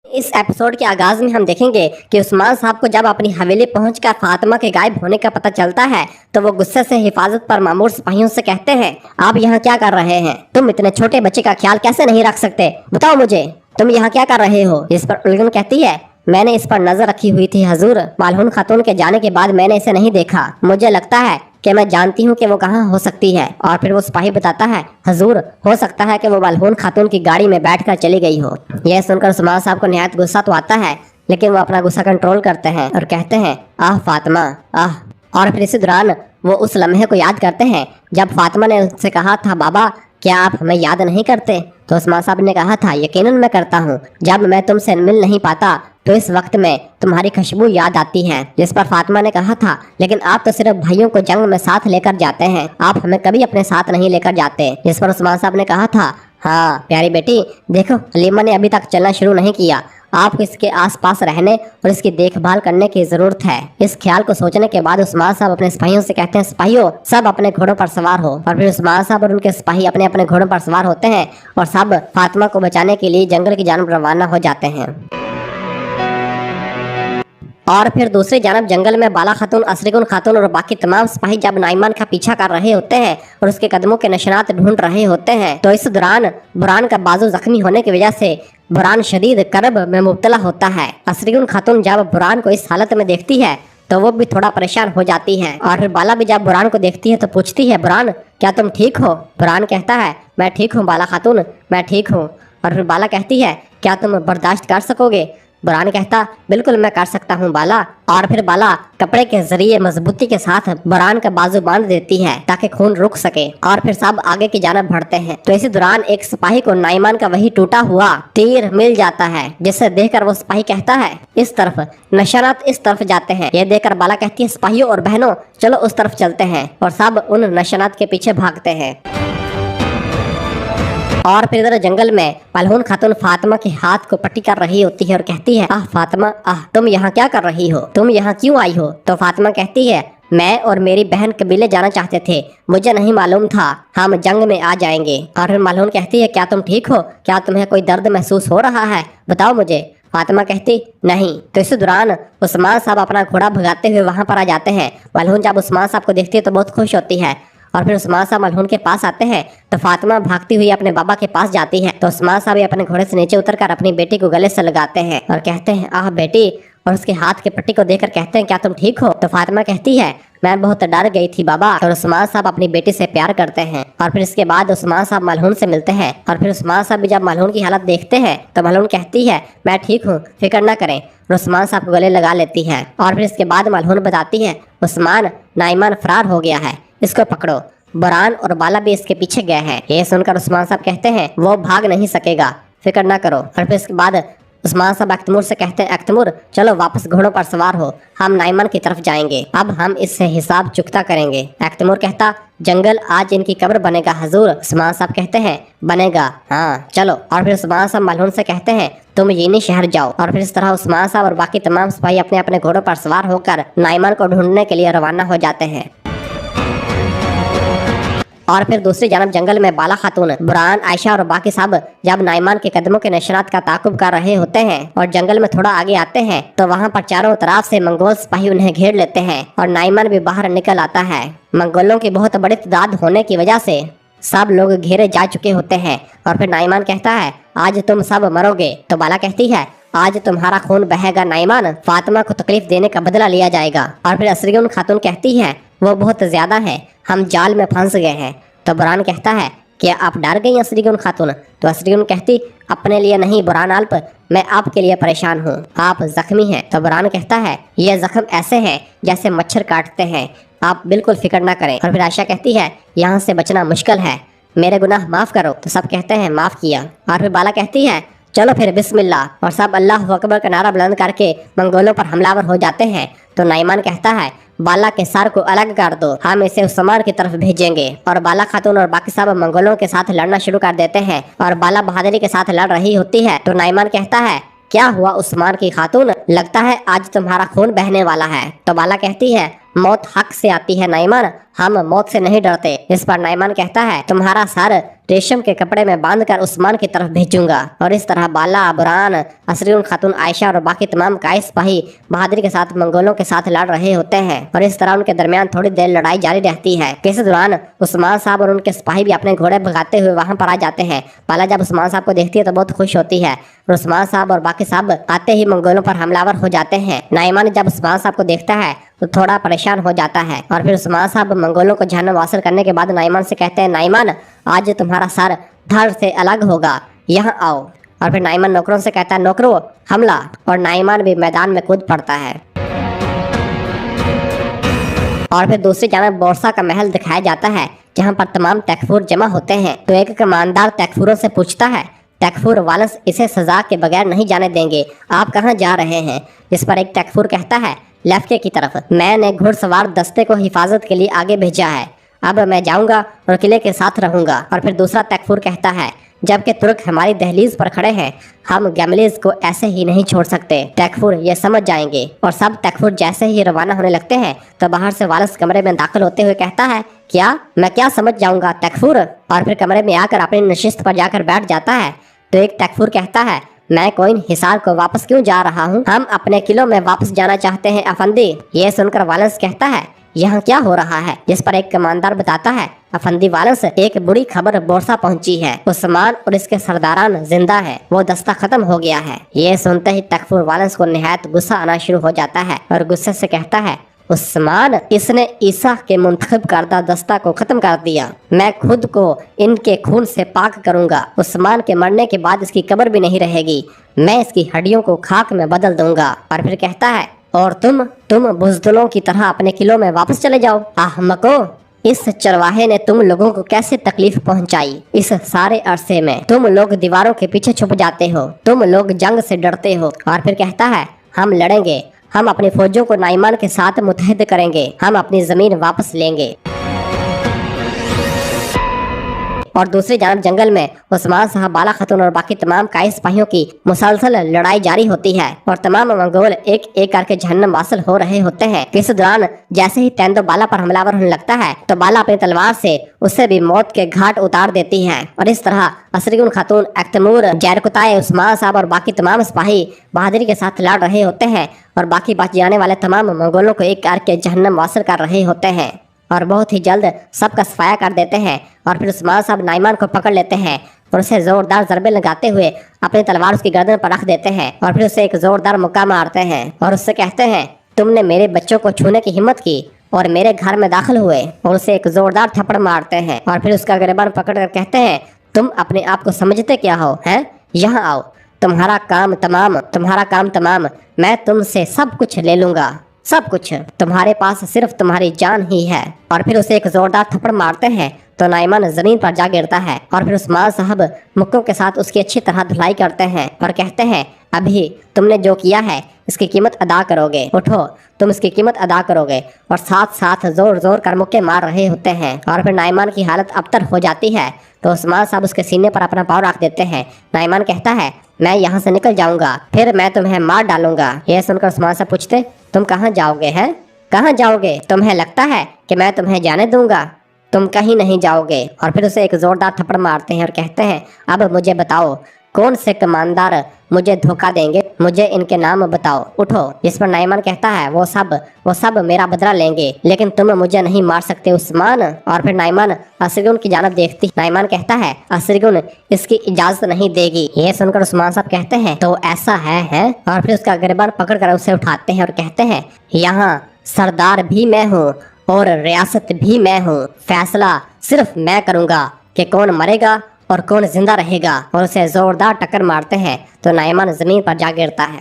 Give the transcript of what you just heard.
इस एपिसोड के आगाज में हम देखेंगे कि उस्मान साहब को जब अपनी हवेली पहुंचकर फातिमा के गायब होने का पता चलता है तो वो गुस्से से हिफाजत पर मामूर सिपाहियों से कहते हैं, आप यहाँ क्या कर रहे हैं? तुम इतने छोटे बच्चे का ख्याल कैसे नहीं रख सकते? बताओ मुझे, तुम यहाँ क्या कर रहे हो? इस पर उलगन कहती है, मैंने इस पर नजर रखी हुई थी हजूर, मालहून खातून के जाने के बाद मैंने इसे नहीं देखा। मुझे लगता है कि मैं जानती हूँ कि वो कहाँ हो सकती है। और फिर वो सिपाही बताता है, हजूर हो सकता है कि वो मालहून खातून की गाड़ी में बैठकर चली गई हो। यह सुनकर उस्मान साहब को निहायत गुस्सा तो आता है, लेकिन वो अपना गुस्सा कंट्रोल करते हैं और कहते हैं, आह फातिमा आह। और फिर इसी दौरान वो उस लम्हे को याद करते हैं जब फातिमा ने उससे कहा था, बाबा क्या आप हमें याद नहीं करते? तो उस्मान साहब ने कहा था, यकीनन मैं करता हूँ, जब मैं तुमसे मिल नहीं पाता तो इस वक्त में तुम्हारी खुशबू याद आती है। जिस पर फातिमा ने कहा था, लेकिन आप तो सिर्फ भाइयों को जंग में साथ लेकर जाते हैं, आप हमें कभी अपने साथ नहीं लेकर जाते। जिस पर उस्मान साहब ने कहा था, हाँ प्यारी बेटी, देखो हलीमा ने अभी तक चलना शुरू नहीं किया, आपको इसके आसपास रहने और इसकी देखभाल करने की जरूरत है। इस ख्याल को सोचने के बाद उस्मान साहब अपने सिपाहियों से कहते हैं, सिपाहियों सब अपने घोड़ों पर सवार हो। और फिर उस्मान साहब और उनके सिपाही अपने अपने घोड़ों पर सवार होते हैं और सब फातिमा को बचाने के लिए जंगल की जानब रवाना हो जाते हैं। और फिर दूसरी जानब जंगल में बाला खातून, असरीगुन खातून और बाकी तमाम सिपाही जब नाइमान का पीछा कर रहे होते हैं और उसके कदमों के निशानात ढूंढ रहे होते हैं तो इस दौरान बुरान का बाजू जख्मी होने की वजह से बुरान शदीद करब में मुब्तला होता है। असरीगुन खातून जब बुरान को इस हालत में देखती है तो वो भी थोड़ा परेशान हो जाती है। और फिर बाला भी जब बुरान को देखती है तो पूछती है, बुरान क्या तुम ठीक हो? बुरान कहता है, मैं ठीक हूँ बाला खातून, मैं ठीक हूँ। और फिर बाला कहती है, क्या तुम बर्दाश्त कर सकोगे? बुरान कहता, बिल्कुल मैं कर सकता हूँ बाला। और फिर बाला कपड़े के जरिए मजबूती के साथ बुरान का बाजू बांध देती है ताकि खून रुक सके। और फिर सब आगे की जानब बढ़ते हैं तो इसी दौरान एक सिपाही को नाइमान का वही टूटा हुआ तीर मिल जाता है, जिसे देखकर वो सिपाही कहता है, इस तरफ निशानात इस तरफ जाते हैं। ये देखकर बाला कहती है, सिपाहियों और बहनों चलो उस तरफ चलते हैं। और सब उन निशानात के पीछे भागते हैं। और फिर इधर जंगल में मालहून खातून फातिमा के हाथ को पट्टी कर रही होती है और कहती है, आह फातिमा आह, तुम यहाँ क्या कर रही हो? तुम यहाँ क्यों आई हो? तो फातिमा कहती है, मैं और मेरी बहन कबीले जाना चाहते थे, मुझे नहीं मालूम था हम जंग में आ जाएंगे। और फिर मालहून कहती है, क्या तुम ठीक हो? क्या तुम्हें कोई दर्द महसूस हो रहा है? बताओ मुझे। फातिमा कहती, नहीं। तो इस दौरान उस्मान साहब अपना घोड़ा भगाते हुए वहां पर आ जाते हैं। मालहून जब उस्मान साहब को देखती है तो बहुत खुश होती है। और फिर उस्मान साहब मालहून के पास आते हैं तो फातिमा भागती हुई अपने बाबा के पास जाती है। तो उस्मान साहब अपने घोड़े से नीचे उतरकर अपनी बेटी को गले से लगाते हैं और कहते हैं, आह बेटी। और उसके हाथ के पट्टी को देखकर कहते हैं, क्या तुम ठीक हो? तो फातिमा कहती है, मैं बहुत डर गई थी बाबा। और उस्मान साहब अपनी बेटी से प्यार करते हैं। और फिर इसके बाद उस्मान साहब मालहून से मिलते हैं। और फिर उस्मान साहब भी जब मालहून की हालत देखते हैं तो मालहून कहती है, मैं ठीक हूँ, फिक्र न करें। और उस्मान साहब को गले लगा लेती है। और फिर इसके बाद मालहून बताती है, उस्मान नाइमान फरार हो गया है, इसको पकड़ो। बुरान और बाला भी इसके पीछे गए हैं। ये सुनकर उस्मान साहब कहते हैं, वो भाग नहीं सकेगा, फिक्र ना करो। और फिर इसके बाद उस्मान साहब अख्तमूर से कहते हैं, अख्तमूर चलो वापस घोड़ों पर सवार हो, हम नाइमान की तरफ जाएंगे, अब हम इससे हिसाब चुकता करेंगे। अख्तमूर कहता, जंगल आज इनकी कब्र बनेगा हजूर। उस्मान साहब कहते हैं, बनेगा, हाँ चलो। और फिर उस्मान साहब मालहून से कहते हैं, तुम यीनी शहर जाओ। और फिर इस तरह उस्मान साहब और बाकी तमाम सिपाही अपने अपने घोड़ों पर सवार होकर नाइमान को ढूंढने के लिए रवाना हो जाते हैं। और फिर दूसरी जानब जंगल में बाला खातून, बुरान, आयशा और बाकी सब जब नाइमान के कदमों के निशानात का ताकुब कर रहे होते हैं और जंगल में थोड़ा आगे आते हैं तो वहाँ पर चारों तरफ से मंगोल सिपाही उन्हें घेर लेते हैं और नाइमान भी बाहर निकल आता है। मंगोलों की बहुत बड़ी तादाद होने की वजह से सब लोग घेरे जा चुके होते हैं। और फिर नाइमान कहता है, आज तुम सब मरोगे। तो बाला कहती है, आज तुम्हारा खून बहेगा नाइमान, फातिमा को तकलीफ देने का बदला लिया जाएगा। और फिर असरीगुन खातून कहती है, वो बहुत ज्यादा है, हम जाल में फंस गए हैं। तो बुरान कहता है, क्या आप डर गई असरीगुन खातून? तो असरीगुन कहती, अपने लिए नहीं बुरान आल्प, मैं आपके लिए परेशान हूँ, आप जख्मी हैं। तो बुरान कहता है, ये जख्म ऐसे हैं जैसे मच्छर काटते हैं, आप बिल्कुल फिक्र ना करें। और फिर आयशा कहती है, यहाँ से बचना मुश्किल है, मेरे गुनाह माफ करो। तो सब कहते हैं, माफ किया। और फिर बाला कहती है, चलो फिर बिस्मिल्लाह। और सब अल्लाह अकबर का नारा बुलंद करके मंगोलों पर हमलावर हो जाते हैं। तो नाइमान कहता है, बाला के सर को अलग कर दो, हम इसे उस्मान की तरफ भेजेंगे। और बाला खातून और बाकी सब मंगोलों के साथ लड़ना शुरू कर देते हैं और बाला बहादुरी के साथ लड़ रही होती है। तो नाइमान कहता है, क्या हुआ उस्मान की खातून, लगता है आज तुम्हारा खून बहने वाला है। तो बाला कहती है, मौत हक से आती है नाइमान, हम मौत से नहीं डरते। इस पर नाइमान कहता है तुम्हारा सर रेशम के कपड़े में बांधकर उस्मान की तरफ भेजूंगा। और इस तरह बाला, बुरहान, असरीन खातून आयशा और बाकी तमाम कायस सिपाही बहादुरी के साथ मंगोलों के साथ लड़ रहे होते हैं और इस तरह उनके दरमियान थोड़ी देर लड़ाई जारी रहती है। इस दौरान उस्मान साहब और उनके सिपाही भी अपने घोड़े भगाते हुए वहां पर आ जाते हैं। बाला जब उस्मान साहब को देखती है तो बहुत खुश होती है और उस्मान साहब और बाकी साहब आते ही मंगोलों पर हमलावर हो जाते हैं। नाइमान जब उस्मान साहब को देखता है तो थोड़ा परेशान हो जाता है और फिर उस्मान साहब मंगोलों को जहन्नम हासिल करने के बाद नाइमान से कहते हैं नाइमान आज तुम्हारा सर धड़ से अलग होगा, यहाँ आओ। और फिर नाइमान नौकरों से कहता है नौकरों हमला, और नाइमान भी मैदान में कूद पड़ता है। और फिर दूसरी जानब बोरसा का महल दिखाया जाता है जहाँ पर तमाम तैकफूर जमा होते हैं। तो एक कमानदार तैकफूरों से पूछता है तैकफूर वालस इसे सजा के बगैर नहीं जाने देंगे, आप कहाँ जा रहे हैं? जिस पर एक तैकफूर कहता है लेफ्टे की तरफ, मैंने घुड़सवार दस्ते को हिफाजत के लिए आगे भेजा है, अब मैं जाऊंगा और किले के साथ रहूंगा। और फिर दूसरा तैकफूर कहता है जबकि तुर्क हमारी दहलीज पर खड़े हैं हम गैमलीज को ऐसे ही नहीं छोड़ सकते। तैकफूर ये समझ जाएंगे। और सब तैकफूर जैसे ही रवाना होने लगते हैं तो बाहर से वालस कमरे में दाखिल होते हुए कहता है क्या मैं क्या समझ जाऊंगा तैकफूर? और फिर कमरे में आकर अपनी नशिस्त पर जाकर बैठ जाता है। तो एक तैकफूर कहता है मैं कोइन हिसार को वापस क्यों जा रहा हूँ, हम अपने किलों में वापस जाना चाहते हैं अफंदी। ये सुनकर वालस कहता है यहाँ क्या हो रहा है? जिस पर एक कमानदार बताता है अफंदी वालस एक बुरी खबर बोरसा पहुंची है, उस्मान और इसके सरदारान जिंदा है, वो दस्ता खत्म हो गया है। ये सुनते ही तैकफूर वालस को निहायत गुस्सा आना शुरू हो जाता है और गुस्से से कहता है उस्मान इसने ईसा के मुंतखब करदा दस्ता को खत्म कर दिया, मैं खुद को इनके खून से पाक करूंगा। उस्मान के मरने के बाद इसकी कब्र भी नहीं रहेगी, मैं इसकी हड्डियों को खाक में बदल दूंगा। और फिर कहता है और तुम बुज़दिलों की तरह अपने किलों में वापस चले जाओ। आहमको, इस चरवाहे ने तुम लोगों को कैसे तकलीफ पहुंचाई? इस सारे अरसे में तुम लोग दीवारों के पीछे छुप जाते हो, तुम लोग जंग से डरते हो। और फिर कहता है हम लड़ेंगे, हम अपनी फौजों को नाइमान के साथ मुतहद करेंगे, हम अपनी जमीन वापस लेंगे। और दूसरी जानब जंगल में उस्मान साहब, बाला खातून और बाकी तमाम कायस सिपाहियों की मुसलसल लड़ाई जारी होती है और तमाम मंगोल एक एक करके जहन्नम वासिल हो रहे होते हैं। इस दौरान जैसे ही तेंदो बाला पर हमलावर होने लगता है तो बाला अपनी तलवार से उसे भी मौत के घाट उतार देती है। और इस तरह असरीगुन खातून, अख्तमूर, जैरकुताए, उस्मान साहब और बाकी तमाम सिपाही बहादुरी के साथ लड़ रहे होते हैं और बाकी बच जाने वाले तमाम मंगोलों को एक करके जहन्नम वासिल कर रहे होते हैं और बहुत ही जल्द सबका सफाया कर देते हैं। और फिर उस्मान साहब नाइमान को पकड़ लेते हैं और उसे जोरदार ज़रबे लगाते हुए अपनी तलवार उसकी गर्दन पर रख देते हैं और फिर उसे एक जोरदार मुक्का मारते हैं और उससे कहते हैं तुमने मेरे बच्चों को छूने की हिम्मत की और मेरे घर में दाखिल हुए, और उसे एक जोरदार थप्पड़ मारते हैं और फिर उसका गिरबान पकड़ कर कहते हैं तुम अपने आप को समझते क्या हो, हैं? यहाँ आओ, तुम्हारा काम तमाम, मैं तुमसे सब कुछ ले लूंगा, सब कुछ, तुम्हारे पास सिर्फ तुम्हारी जान ही है। और फिर उसे एक जोरदार थप्पड़ मारते हैं तो नाइमान जमीन पर जा गिरता है और फिर उस्मान साहब मुक्कों के साथ उसकी अच्छी तरह धुलाई करते हैं और कहते हैं अभी तुमने जो किया है इसकी कीमत अदा करोगे, उठो तुम इसकी कीमत अदा करोगे। और साथ साथ जोर जोर कर मुक्के मार रहे होते हैं और फिर नाइमान की हालत अबतर हो जाती है तो उस्मान साहब उसके सीने पर अपना पाँव रख देते हैं। नाइमान कहता है मैं यहाँ से निकल जाऊंगा, फिर मैं तुम्हें मार डालूंगा। यह सुनकर उस्मान साहब पूछते तुम कहाँ जाओगे, हैं? कहाँ जाओगे? तुम्हें लगता है कि मैं तुम्हें जाने दूंगा? तुम कहीं नहीं जाओगे। और फिर उसे एक जोरदार थप्पड़ मारते हैं और कहते हैं अब मुझे बताओ कौन से कमानदार मुझे धोखा देंगे, मुझे इनके नाम बताओ, उठो। जिस पर नाइमान कहता है वो सब मेरा बदला लेंगे, लेकिन तुम मुझे नहीं मार सकते उस्मान। और फिर नाइमान असरीगुन की जानब देखती, नाइमान कहता है असरीगुन इसकी इजाजत नहीं देगी। ये सुनकर उस्मान साहब कहते हैं तो ऐसा है? और फिर उसका गिरबान पकड़ कर उसे उठाते हैं और कहते हैं यहाँ सरदार भी मैं हूँ और रियासत भी मैं हूँ, फैसला सिर्फ मैं करूँगा कि कौन मरेगा और कौन जिंदा रहेगा। और उसे जोरदार टक्कर मारते हैं तो नाइमान जमीन पर जा गिरता है।